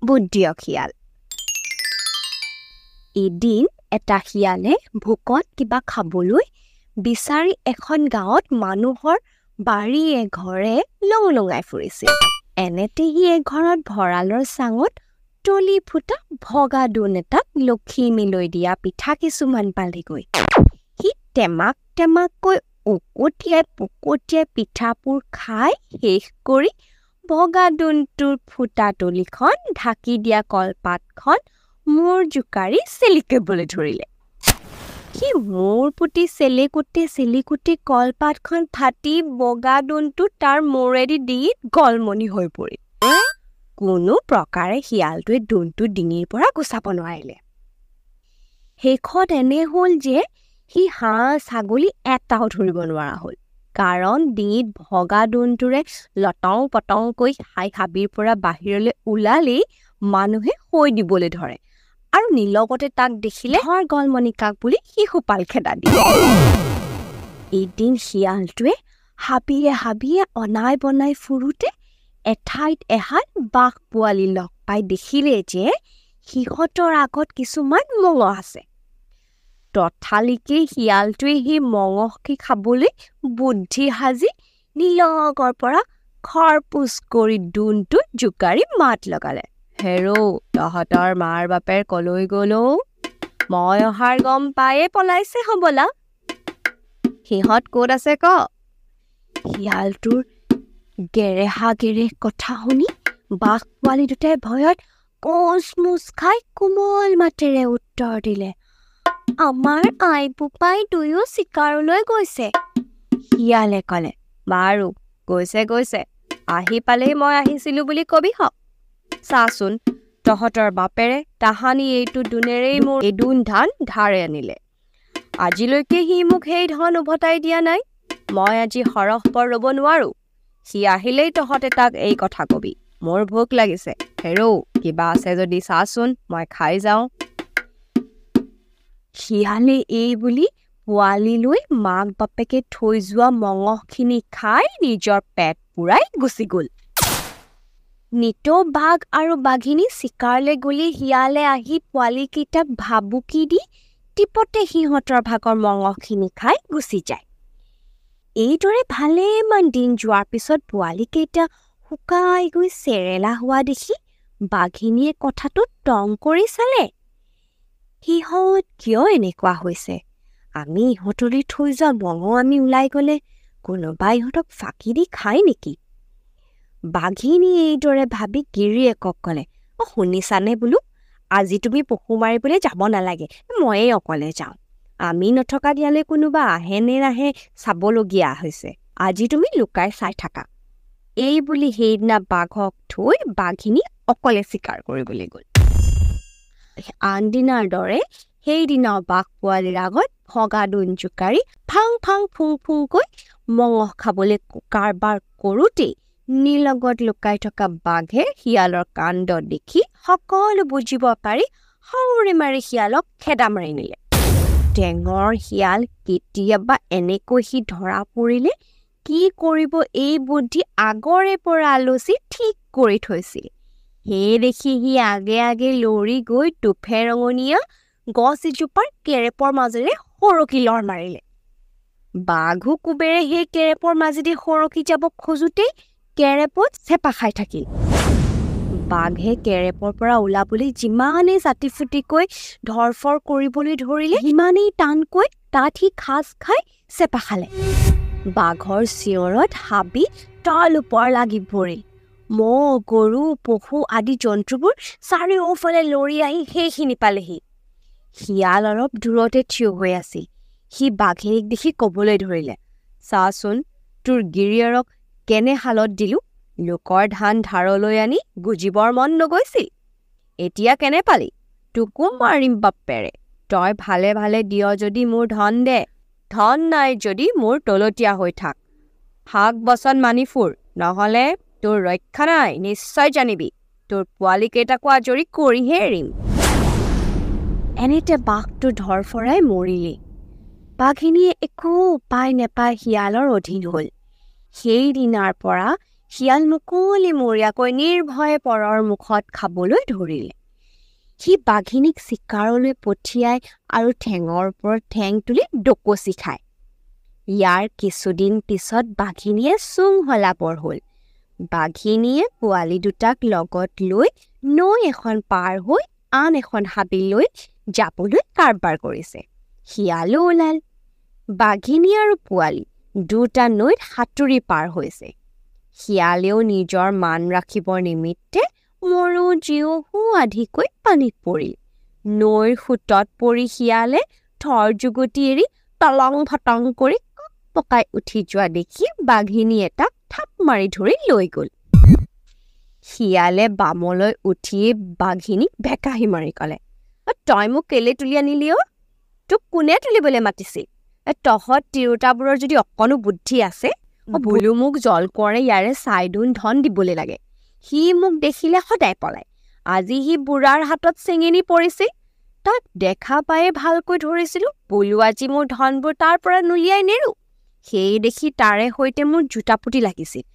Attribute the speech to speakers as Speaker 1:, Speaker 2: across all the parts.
Speaker 1: বুদ্ধিয় শিয়াল। এদিন এটা শিয়ালে ভোকত কিবা খাবলৈ বিচাৰি এখন গাঁৱত মানুহৰ বাৰীয়ে ঘৰে লঙলঙাই ফুৰিছিল। এনেতে সি এঘৰত ভঁৰালৰ চাঙত তলি ফুটা ভগা দোণ এটাত লখিমীলৈ দিয়া পিঠা কিছুমান পালেগৈ। সি টেমাক টেমাককৈ উকটিয়াই পিঠাবোৰ খাই শেষ কৰি ভগা দোণটোৰ ফুটা তলিখন ঢাকি দিয়া কলপাতখন মূৰ জোকাৰি চেলিকিবলৈ ধৰিলে। সি মূৰ পুতি চেলিকুটি কলপাতখন ফাটি বগা দোণটো তাৰ মূৰেদি দি গলমনি হৈ পৰিল। কোনো প্ৰকাৰে শিয়ালটোৱে দোণটো ডিঙিৰ পৰা গুচাব নোৱাৰিলে। শেষত এনে হ'ল যে সি হাঁহ ছাগলী এটাও ধৰিব নোৱাৰা হ'ল, কাৰণ ডিঙিত ভগা দোণটোৰে লটং পটংকৈ হাবিৰ পৰা বাহিৰলৈ ওলালেই মানুহে সৈ দিবলৈ ধৰে আৰু নিলগতে তাক দেখিলে ধৰ গলমনি কাক বুলি শিশুপাল খেদা দিয়ে। এদিন শিয়ালটোৱে হাবিয়ে অনাই বনাই ফুৰোতে এঠাইত এহাল বাঘ পোৱালি লগ পাই দেখিলে যে সিহঁতৰ আগত কিছুমান মঙহ আছে। তথালিকে শিয়ালটোৱে সেই মঙহকে খাবলৈ বুদ্ধি সাজি নিলগৰ পৰা খৰপুচ কৰি দোণটো জোকাৰি মাত লগালে, হেৰৌ, তহঁতৰ মাৰ বাপেৰ কলৈ গ'লো? মই অহাৰ গম পায়ে পলাইছে হ'বলা। সিহঁত ক'ত আছে ক? শিয়ালটোৰ গেৰেহা কথা শুনি বাঘ পোৱালি দুটাই ভয়ত কোচ খাই কোমল মাতেৰে উত্তৰ দিলে, আমাৰ আই বোপাই দুয়ো চিকাৰলৈ গৈছে। শিয়ালে ক'লে, বাৰু গৈছে, আহি পালেই মই আহিছিলো বুলি কবি হক। চাচোন, তহঁতৰ বাপেৰে তাহানি এইটো দোণেৰেই মোৰ এদোণ ধান ধাৰে আনিলে। আজিলৈকে সি মোক সেই ধন উভতাই দিয়া নাই। মই আজি সৰহ পৰ ৰ'ব নোৱাৰো। সি আহিলেই তহঁতে তাক এই কথা কবি, মোৰ ভোক লাগিছে, হেৰৌ, কিবা আছে যদি চাচোন, মই খাই যাওঁ। শিয়ালে এই বুলি পোৱালি লৈ মাক বাপেকে থৈ যোৱা মঙহখিনি খাই নিজৰ পেট পুৰাই গুচি গ'ল। নিতৌ বাঘ আৰু বাঘিনী চিকাৰলৈ গ'লে শিয়ালে আহি পোৱালিকেইটাক ভাবুকি দি টিপতে সিহঁতৰ ভাগৰ মঙহখিনি খাই গুচি যায়। এইদৰে ভালেমান দিন যোৱাৰ পিছত পোৱালিকেইটা শুকাই গৈ চেৰেলা হোৱা দেখি বাঘিনীয়ে কথাটো টং কৰি চালে, সিহঁত কিয় এনেকুৱা হৈছে? আমি ইহঁতলৈ থৈ যোৱা মঙহ আমি ওলাই গ'লে কোনোবাই ইহঁতক ফাঁকি দি খায় নেকি? বাঘিনীয়ে এইদৰে ভাবি গিৰিয়েকক ক'লে, শুনিছানে বোলো, আজি তুমি পশু মাৰিবলৈ যাব নালাগে, ময়েই অকলে যাওঁ। আমি নথকাত ইয়ালৈ কোনোবা আহে নে নাহে চাবলগীয়া হৈছে। আজি তুমি লুকাই চাই থাকা। এই বুলি সেইদিনা বাঘক থৈ বাঘিনী অকলে চিকাৰ কৰিবলৈ গ'ল। আনদিনাৰ দৰে সেইদিনাও বাঘ পোৱালিৰ আগত ভগা দোণ জোকাৰি ফাং ফুংকৈ মঙহ খাবলৈ কাৰবাৰ কৰোঁতেই নিলগত লুকাই থকা বাঘে শিয়ালৰ কাণ্ড দেখি সকলো বুজিব পাৰি হাউৰি মাৰি শিয়ালক খেদা মাৰি নিলে। টেঙৰ শিয়াল কেতিয়াবা এনেকৈ সি ধৰা পৰিলে কি কৰিব এই বুদ্ধি আগৰে পৰা আলোচি ঠিক কৰি থৈছিল। সেই দেখি সি আগে লৰি গৈ টোফে ৰঙনীয়া গছ এজোপাৰ কেৰেপৰ মাজেৰে সৰকি লৰ মাৰিলে। বাঘো কুবেৰে সেই কেৰেপৰ মাজেদি সৰকি যাব খোজোতেই কেৰেপত চেপা খাই থাকিল। বাঘে কেৰেপৰ পৰা ওলাবলৈ যিমানেই চাটি ফুটিকৈ ধৰফৰ কৰিবলৈ ধৰিলে সিমানেই টানকৈ তাত সি খাজ খাই চেপা খালে। বাঘৰ চিঞৰত হাবি তল ওপৰ লাগি পৰিল। মহ, গৰু, পশু আদি জন্তুবোৰ চাৰিওফালে লৰি আহি সেইখিনি পালেহি। শিয়াল অলপ দূৰতে থিয় হৈ আছিল। সি বাঘিনীক দেখি ক'বলৈ ধৰিলে, চাচোন, তোৰ গিৰিয়েৰক কেনে হালত দিলো। লোকৰ ধান ধাৰলৈ আনি গুজিবৰ মন নগৈছিল। এতিয়া কেনে পালি? তোকো মাৰিম বাপেৰে। তই ভালে দিয় যদি মোৰ ধন দে, ধন নাই যদি মোৰ তলতীয়া হৈ থাক। হাক বচন মানি ফুৰ, নহ'লে তোৰ ৰক্ষা নাই, নিশ্চয় জানিবি। তোৰ পোৱালিকেইটাকো আজৰি কৰিহে এৰিম। এনেতে বাঘটো ধৰফৰাই মৰিলে। বাঘিনীয়ে একো উপায় নেপাই শিয়ালৰ অধীন হ'ল। সেইদিনাৰ পৰা শিয়াল মুকলি মৰিয়াকৈ নিৰ্ভয়ে পৰৰ মুখত খাবলৈ ধৰিলে। সি বাঘিনীক চিকাৰলৈ পঠিয়াই আৰু ঠেঙৰ ওপৰত ঠেং তুলি ডকচি খায়। ইয়াৰ কিছুদিন পিছত বাঘিনীয়ে চুংহলাপৰ হ'ল। বাঘিনীয়ে পোৱালি দুটাক লগত লৈ নৈ এখন পাৰ হৈ আন এখন হাবিলৈ যাবলৈ কাৰবাৰ কৰিছে। শিয়ালো ওলাল। বাঘিনী আৰু পোৱালি দুটা নৈত সাঁতুৰি পাৰ হৈছে। শিয়ালেও নিজৰ মান ৰাখিবৰ নিমিত্তে মৰো জীও আধিকৈ পানীত পৰিল। নৈৰ সোঁতত পৰি শিয়ালে থৰ যুগুটি এৰি তলং ফটং কৰি পকাই উঠি যোৱা দেখি বাঘিনী এটাক থাপ মাৰি ধৰি লৈ গ'ল। শিয়ালে বামলৈ উঠিয়ে বাঘিনীক ভেকাহি মাৰি ক'লে, তই মোক কেলে তুলি আনিলি অ? তোক কোনে তুলিবলৈ মাতিছিল? তহঁত তিৰোতাবোৰৰ যদি অকণো বুদ্ধি আছে, বোলো মোক জল কোঁৱৰে ইয়াৰে চাইডোন ধন দিবলৈ লাগে। সি মোক দেখিলে সদায় পলায়। আজি সি বুঢ়াৰ হাতত চেঙেনি পৰিছিল। তাক দেখা পায়ে ভালকৈ ধৰিছিলোঁ। বোলো আজি মোৰ ধনবোৰ তাৰ পৰা নুলিয়াই নেৰো। সেই দেখি তাৰে সৈতে মোৰ জোতাপুতি লাগিছিল।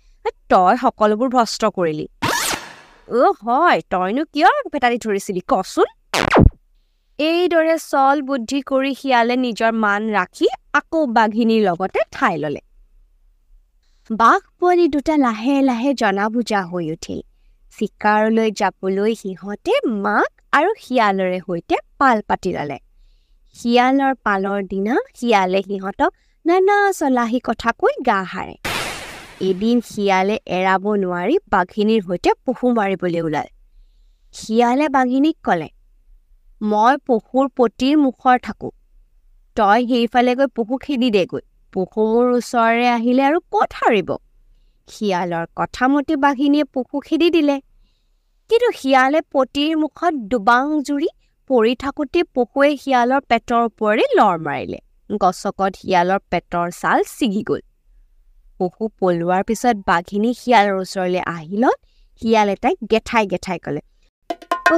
Speaker 1: তই সকলোবোৰ ভ্ৰষ্ট কৰিলি। হয়, তইনো কিয় ভেটালি ধৰিছিলি কচোন? এইদৰে চল বুদ্ধি কৰি শিয়ালে নিজৰ মান ৰাখি আকৌ বাঘিনীৰ লগতে ঠাই ল'লে। বাঘ পোৱালি দুটা লাহে লাহে জনা বুজা হৈ উঠিল। চিকাৰলৈ যাবলৈ সিহঁতে মাক আৰু শিয়ালৰে সৈতে পাল পাতি ল'লে। শিয়ালৰ পালৰ দিনা শিয়ালে সিহঁতক নানা চলাহী কথা কৈ গা হাৰে। এদিন শিয়ালে এৰাব নোৱাৰি বাঘিনীৰ সৈতে পহু মাৰিবলৈ ওলাল। শিয়ালে বাঘিনীক ক'লে, মই পহুৰ পতিৰ মুখৰ থাকোঁ। তই সেইফালে গৈ পহু খেদি দেগৈ। পহু মোৰ ওচৰৰে আহিলে আৰু ক'ত হাৰিব? শিয়ালৰ কথামতে বাঘিনীয়ে পহু খেদি দিলে। কিন্তু শিয়ালে পতিৰ মুখত দুবাং জুৰি পৰি থাকোঁতে পহুৱে শিয়ালৰ পেটৰ ওপৰেৰে লৰ মাৰিলে। গছকত শিয়ালৰ পেটৰ ছাল ছিগি গ'ল। পহু পলোৱাৰ পিছত বাঘিনী শিয়ালৰ ওচৰলৈ আহিলত শিয়ালে তাইক গেঠাই গেঠাই ক'লে,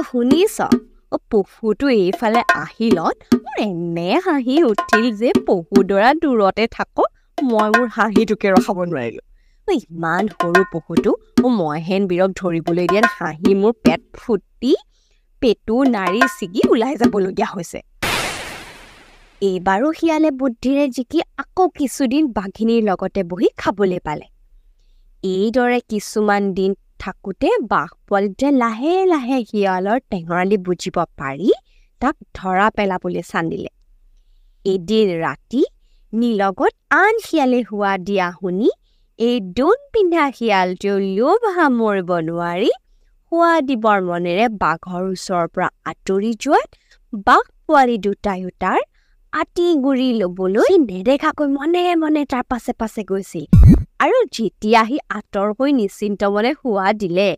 Speaker 1: শুনিছ? পহুটো এইফালে আহিলত মোৰ এনে হাঁহি উঠিল যে পহুডৰা দূৰতে থাক, মই মোৰ হাঁহিটোকে ৰখাব নোৱাৰিলোঁ। ইমান সৰু পহুটো মইহেন বীৰক ধৰিবলৈ দিয়াত হাঁহি মোৰ পেট ফুটি পেটু নাড়ী ছিগি ওলাই যাবলগীয়া হৈছে। এইবাৰো শিয়ালে বুদ্ধিৰে জিকি আকৌ কিছুদিন বাঘিনীৰ লগতে বহি খাবলৈ পালে। এইদৰে কিছুমান দিন থাকোঁতে বাঘ পোৱালিটোৱে লাহে লাহে শিয়ালৰ টেঙৰালি বুজিব পাৰি তাক ধৰা পেলাবলৈ চান্দিলে। এদিন ৰাতি নিলগত আন শিয়ালে হোৱা দিয়া শুনি এই দোন পিন্ধা শিয়ালটোৱেও লোভ সামৰিব নোৱাৰি হোৱা দিবৰ মনেৰে বাঘৰ ওচৰৰ পৰা আঁতৰি যোৱাত বাঘ পোৱালি দুটায়ো তাৰ আতি গুৰি ল'বলৈ নেদেখাকৈ মনে মনে তাৰ পাছে পাছে গৈছিল। আৰু যেতিয়া সি আঁতৰ হৈ নিশ্চিন্ত মনে শোৱা দিলে,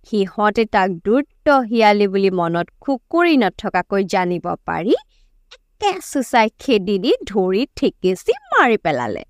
Speaker 1: সিহঁতে তাক দ্ৰুত শিয়ালি বুলি মনত খুকুৰি নথকাকৈ জানিব পাৰি একে চুচাই খেদি দি ধৰি ঠেকেচি মাৰি পেলালে।